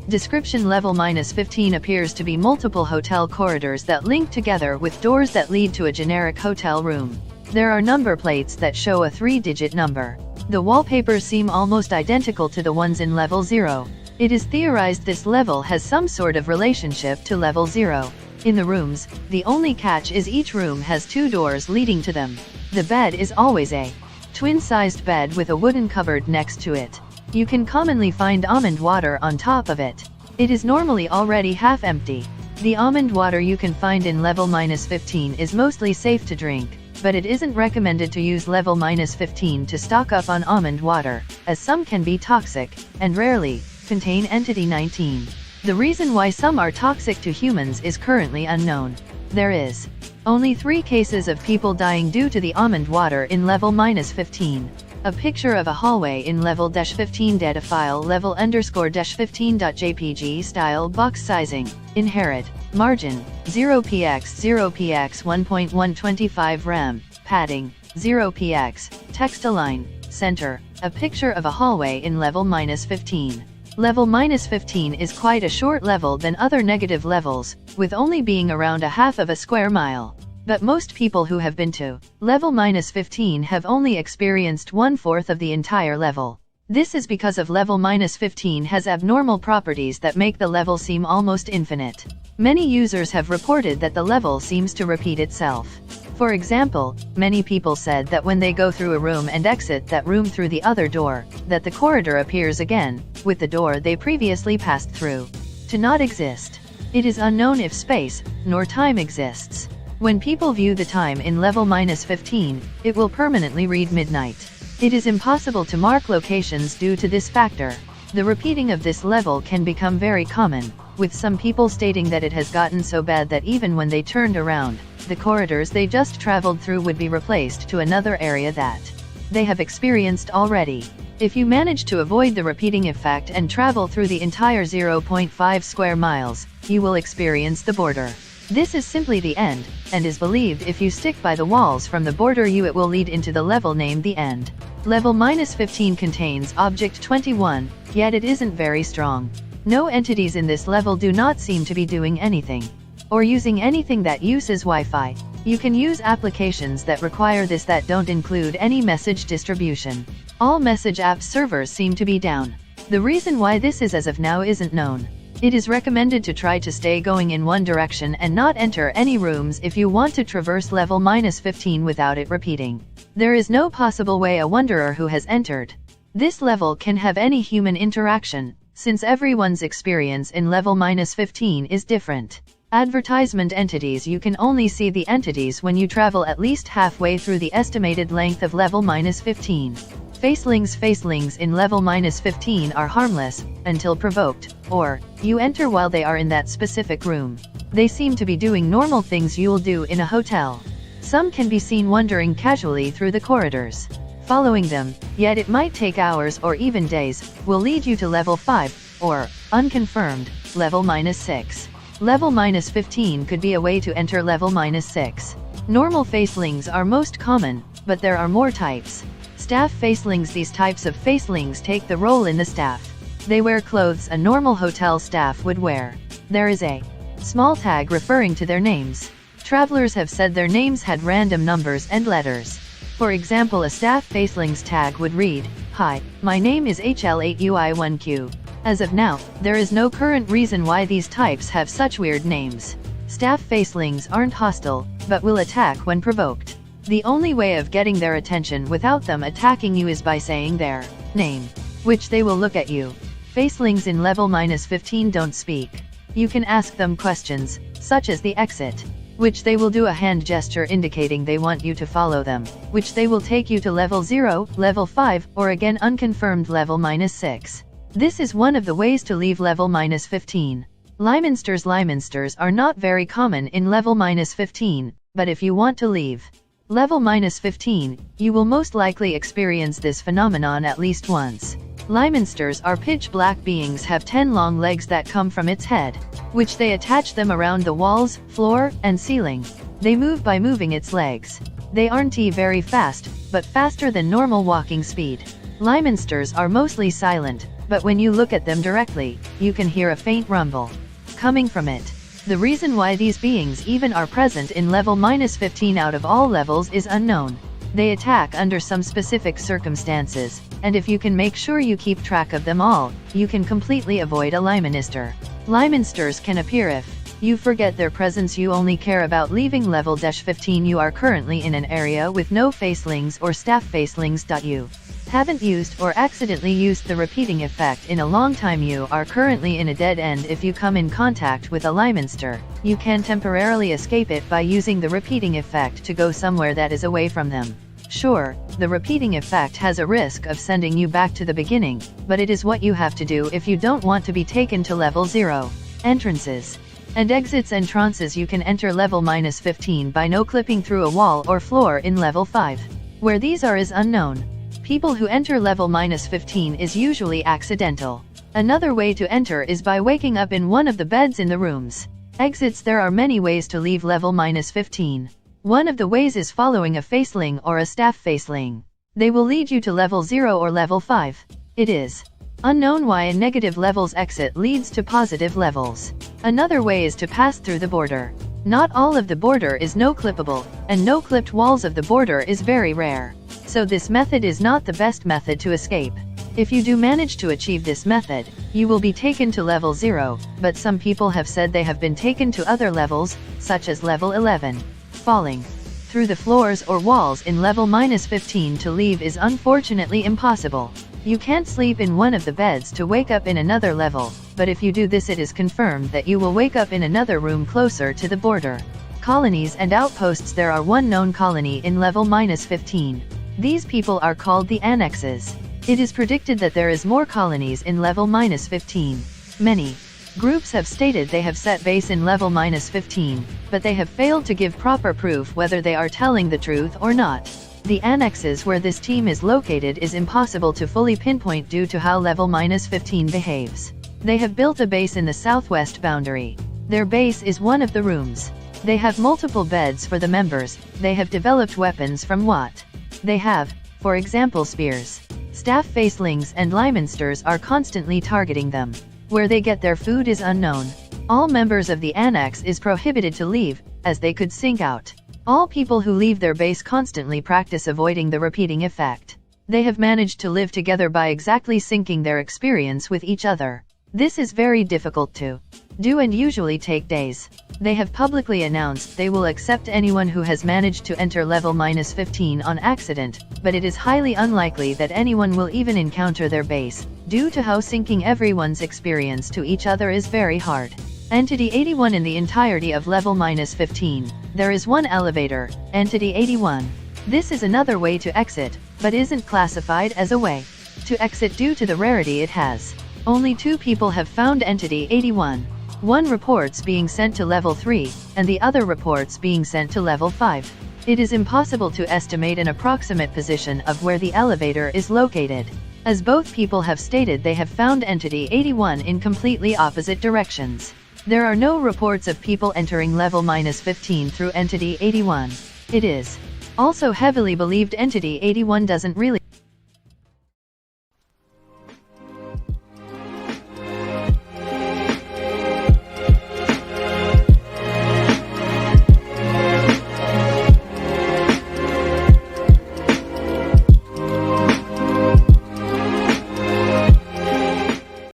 Description: level -15 appears to be multiple hotel corridors that link together with doors that lead to a generic hotel room. There are number plates that show a 3-digit number. The wallpapers seem almost identical to the ones in level 0. It is theorized this level has some sort of relationship to level 0. In the rooms, the only catch is each room has 2 doors leading to them. The bed is always a twin-sized bed with a wooden cupboard next to it. You can commonly find almond water on top of it. It is normally already half empty. The almond water you can find in level -15 is mostly safe to drink, but it isn't recommended to use level -15 to stock up on almond water, as some can be toxic, and rarely contain entity 19. The reason why some are toxic to humans is currently unknown. There is only 3 cases of people dying due to the almond water in level -15. A picture of a hallway in level -15 data file level _-15.jpg style box sizing, inherit, margin, 0px 0px 1.125 RAM, padding, 0px, text align, center, a picture of a hallway in level -15. Level -15 is quite a short level than other negative levels, with only being around a half of a square mile. But most people who have been to level -15 have only experienced 1/4 of the entire level. This is because of level -15 has abnormal properties that make the level seem almost infinite. Many users have reported that the level seems to repeat itself. For example, many people said that when they go through a room and exit that room through the other door, that the corridor appears again, with the door they previously passed through to not exist. It is unknown if space, nor time exists. When people view the time in level -15, it will permanently read midnight. It is impossible to mark locations due to this factor. The repeating of this level can become very common, with some people stating that it has gotten so bad that even when they turned around, the corridors they just traveled through would be replaced to another area that they have experienced already. If you manage to avoid the repeating effect and travel through the entire 0.5 square miles, you will experience the border. This is simply the end, and is believed if you stick by the walls from the border it will lead into the level named the end. Level -15 contains Object 21, yet it isn't very strong. No entities in this level do not seem to be doing anything, or using anything that uses Wi-Fi. You can use applications that require this that don't include any message distribution. All message app servers seem to be down. The reason why this is as of now isn't known. It is recommended to try to stay going in one direction and not enter any rooms if you want to traverse level -15 without it repeating. There is no possible way a wanderer who has entered this level can have any human interaction, since everyone's experience in level -15 is different. Advertisement entities: you can only see the entities when you travel at least halfway through the estimated length of level -15. Facelings in level -15 are harmless, until provoked, or you enter while they are in that specific room. They seem to be doing normal things you'll do in a hotel. Some can be seen wandering casually through the corridors. Following them, yet it might take hours or even days, will lead you to level 5, or, unconfirmed, level -6. Level -15 could be a way to enter level -6. Normal facelings are most common, but there are more types. Staff facelings: these types of facelings take the role in the staff. They wear clothes a normal hotel staff would wear. There is a small tag referring to their names. Travelers have said their names had random numbers and letters. For example, a staff facelings tag would read, "Hi, my name is HL8UI1Q. As of now, there is no current reason why these types have such weird names. Staff facelings aren't hostile, but will attack when provoked. The only way of getting their attention without them attacking you is by saying their name, which they will look at you. Facelings in level -15 don't speak. You can ask them questions, such as the exit, which they will do a hand gesture indicating they want you to follow them, which they will take you to level 0, level 5, or again unconfirmed level -6. This is one of the ways to leave level -15. Liminsters are not very common in level -15, but if you want to leave level -15, you will most likely experience this phenomenon at least once. Liminsters are pitch black beings, have 10 long legs that come from its head, which they attach them around the walls, floor, and ceiling. They move by moving its legs. They aren't very fast, but faster than normal walking speed. Liminsters are mostly silent, but when you look at them directly, you can hear a faint rumble coming from it. The reason why these beings even are present in level -15 out of all levels is unknown. They attack under some specific circumstances, and if you can make sure you keep track of them all, you can completely avoid a Liminster. Liminsters can appear if you forget their presence. You only care about leaving level -15. You are currently in an area with no facelings or staff facelings. You haven't used or accidentally used the repeating effect in a long time. You are currently in a dead end. If you come in contact with a Liminster, you can temporarily escape it by using the repeating effect to go somewhere that is away from them. Sure, the repeating effect has a risk of sending you back to the beginning, but it is what you have to do if you don't want to be taken to level 0. Entrances and exits. Entrances: you can enter level -15 by no-clipping through a wall or floor in level 5. Where these are is unknown. People who enter level -15 is usually accidental. Another way to enter is by waking up in one of the beds in the rooms. Exits: there are many ways to leave level -15. One of the ways is following a faceling or a staff faceling. They will lead you to level 0 or level 5. It is unknown why a negative levels exit leads to positive levels. Another way is to pass through the border. Not all of the border is no-clippable, and no-clipped walls of the border is very rare. So this method is not the best method to escape. If you do manage to achieve this method, you will be taken to level 0, but some people have said they have been taken to other levels, such as level 11. Falling through the floors or walls in level -15 to leave is unfortunately impossible. You can't sleep in one of the beds to wake up in another level, but if you do this, it is confirmed that you will wake up in another room closer to the border. Colonies and outposts: there are one known colony in level -15. These people are called the annexes. It is predicted that there is more colonies in level -15. Many groups have stated they have set base in level -15, but they have failed to give proper proof whether they are telling the truth or not. The annexes where this team is located is impossible to fully pinpoint due to how level -15 behaves. They have built a base in the southwest boundary. Their base is one of the rooms. They have multiple beds for the members. They have developed weapons from what they have, for example spears. Staff facelings and Liminsters are constantly targeting them. Where they get their food is unknown. All members of the annex is prohibited to leave, as they could sink out. All people who leave their base constantly practice avoiding the repeating effect. They have managed to live together by exactly syncing their experience with each other. This is very difficult to do and usually take days. They have publicly announced they will accept anyone who has managed to enter level -15 on accident, but it is highly unlikely that anyone will even encounter their base, due to how syncing everyone's experience to each other is very hard. Entity 81 in the entirety of level -15. There is one elevator, Entity 81. This is another way to exit, but isn't classified as a way to exit due to the rarity it has. Only 2 people have found Entity 81. One reports being sent to level 3, and the other reports being sent to level 5. It is impossible to estimate an approximate position of where the elevator is located, as both people have stated they have found Entity 81 in completely opposite directions. There are no reports of people entering level -15 through Entity 81. It is also heavily believed Entity 81 doesn't really